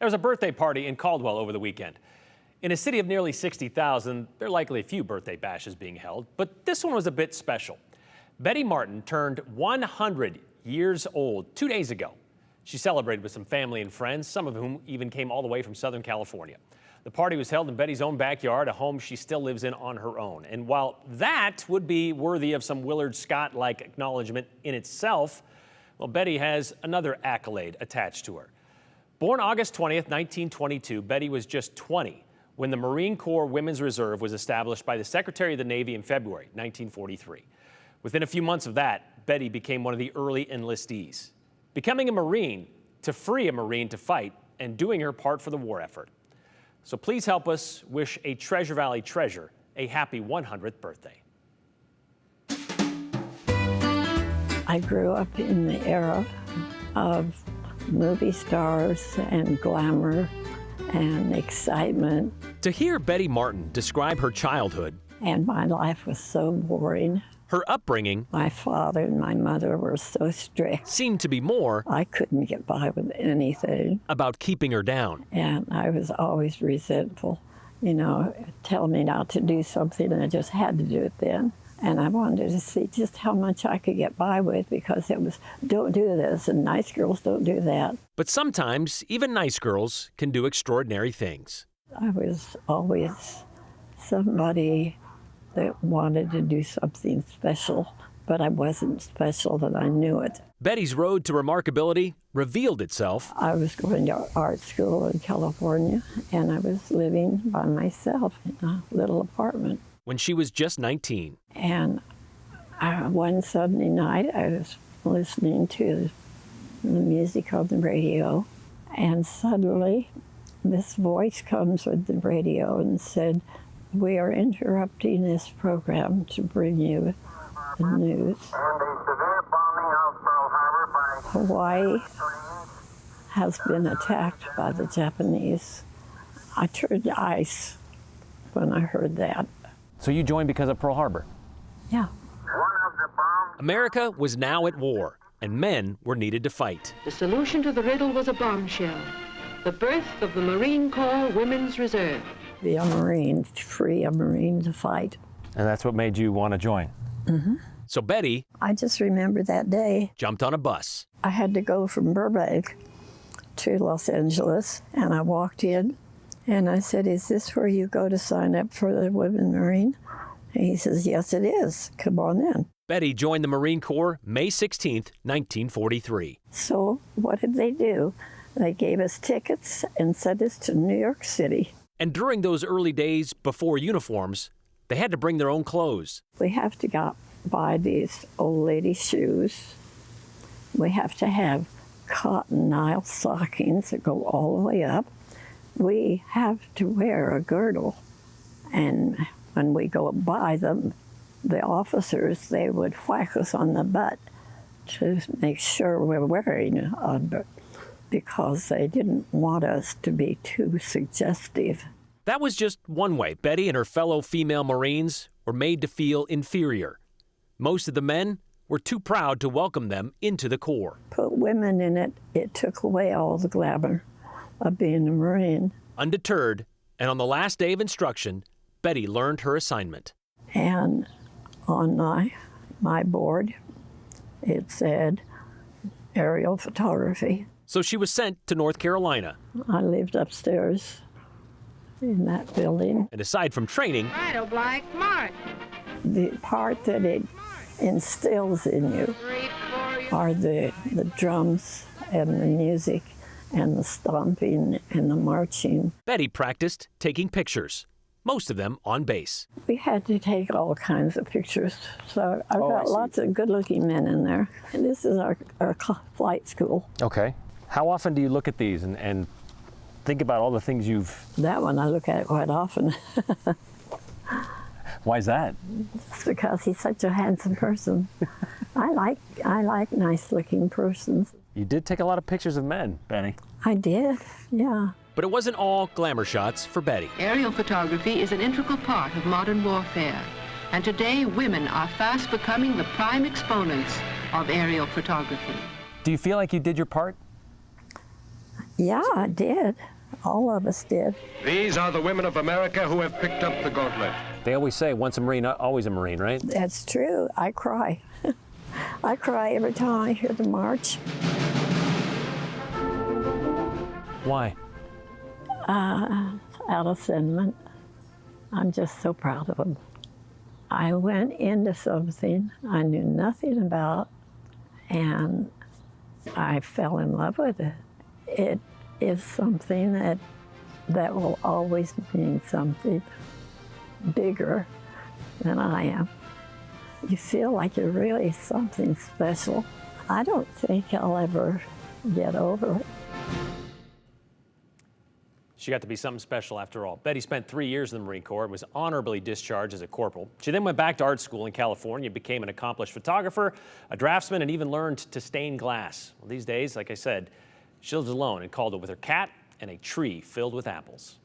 There was a birthday party in Caldwell over the weekend. In a city of nearly 60,000, there are likely a few birthday bashes being held, but this one was a bit special. Betty Martin turned 100 years old 2 days ago. She celebrated with some family and friends, some of whom even came all the way from Southern California. The party was held in Betty's own backyard, a home she still lives in on her own. And while that would be worthy of some Willard Scott-like acknowledgement in itself, well, Betty has another accolade attached to her. Born August 20th, 1922, Betty was just 20 when the Marine Corps Women's Reserve was established by the Secretary of the Navy in February 1943. Within a few months of that, Betty became one of the early enlistees, becoming a Marine to free a Marine to fight and doing her part for the war effort. So please help us wish a Treasure Valley treasure a happy 100th birthday. I grew up in the era of movie stars and glamour and excitement. To hear Betty Martin describe her childhood, and my life was so boring. Her upbringing, My father and my mother were so strict. seemed to be more I couldn't get by with anything, about keeping her down. and I was always resentful. You know, tell me not to do something, and I just had to do it then. And I wanted to see just how much I could get by with, because it was, don't do this, and nice girls don't do that. But sometimes, even nice girls can do extraordinary things. I was always somebody that wanted to do something special, but I wasn't special, and I knew it. Betty's road to remarkability revealed itself I was going to art school in California, and I was living by myself in a little apartment. when she was just 19. And one Sunday night, I was listening to the music on the radio, and suddenly this voice comes with the radio and said, "We are interrupting this program to bring you the news. Hawaii has been attacked by the Japanese." I turned ice when I heard that. So you joined because of Pearl Harbor? Yeah. America was now at war, and men were needed to fight. The solution to the riddle was a bombshell, the birth of the Marine Corps Women's Reserve. Be a Marine, free a Marine to fight. And that's what made you want to join? Mm-hmm. So Betty I just remember that day. jumped on a bus. I had to go from Burbank to Los Angeles, and I walked in, and I said, "Is this where you go to sign up for the Women Marine?" And he says, "Yes, it is. Come on in." Betty joined the Marine Corps May 16th, 1943. So what did they do? They gave us tickets and sent us to New York City. And during those early days before uniforms, they had to bring their own clothes. We have to buy these old lady shoes. We have to have cotton Nile stockings that go all the way up. We have to wear a girdle. And when we go buy them, the officers, they would whack us on the butt to make sure we're wearing it, because they didn't want us to be too suggestive. That was just one way Betty and her fellow female Marines were made to feel inferior. Most of the men were too proud to welcome them into the Corps. Put women in it, it took away all the glamour of being a Marine. Undeterred, and on the last day of instruction, Betty learned her assignment. And on my board, it said aerial photography. So she was sent to North Carolina. I lived upstairs in that building. And aside from training, Right, O'Blank, march. The part that it instills in you 3, 4, are the drums and the music and the stomping and the marching. Betty practiced taking pictures, most of them on base. We had to take all kinds of pictures, so I've I got see. lots of good-looking men in there. And this is our flight school. Okay. How often do you look at these and think about all the things you've... That one I look at quite often. Why is that? It's because he's such a handsome person. I like nice-looking persons. You did take a lot of pictures of men, Betty. I did, yeah. But it wasn't all glamour shots for Betty. Aerial photography is an integral part of modern warfare, and today women are fast becoming the prime exponents of aerial photography. Do you feel like you did your part? Yeah, I did. All of us did. These are the women of America who have picked up the gauntlet. They always say once a Marine, always a Marine, right? That's true. I cry. I cry every time I hear the march. Why? Out of sentiment. I'm just so proud of them. I went into something I knew nothing about, and I fell in love with it. It is something that will always mean something bigger than I am. You feel like you're really something special. I don't think I'll ever get over it. She got to be something special after all. Betty spent 3 years in the Marine Corps and was honorably discharged as a corporal. She then went back to art school in California, became an accomplished photographer, a draftsman, and even learned to stain glass. Well, these days, like I said, she lives alone in Caldwell with her cat and a tree filled with apples.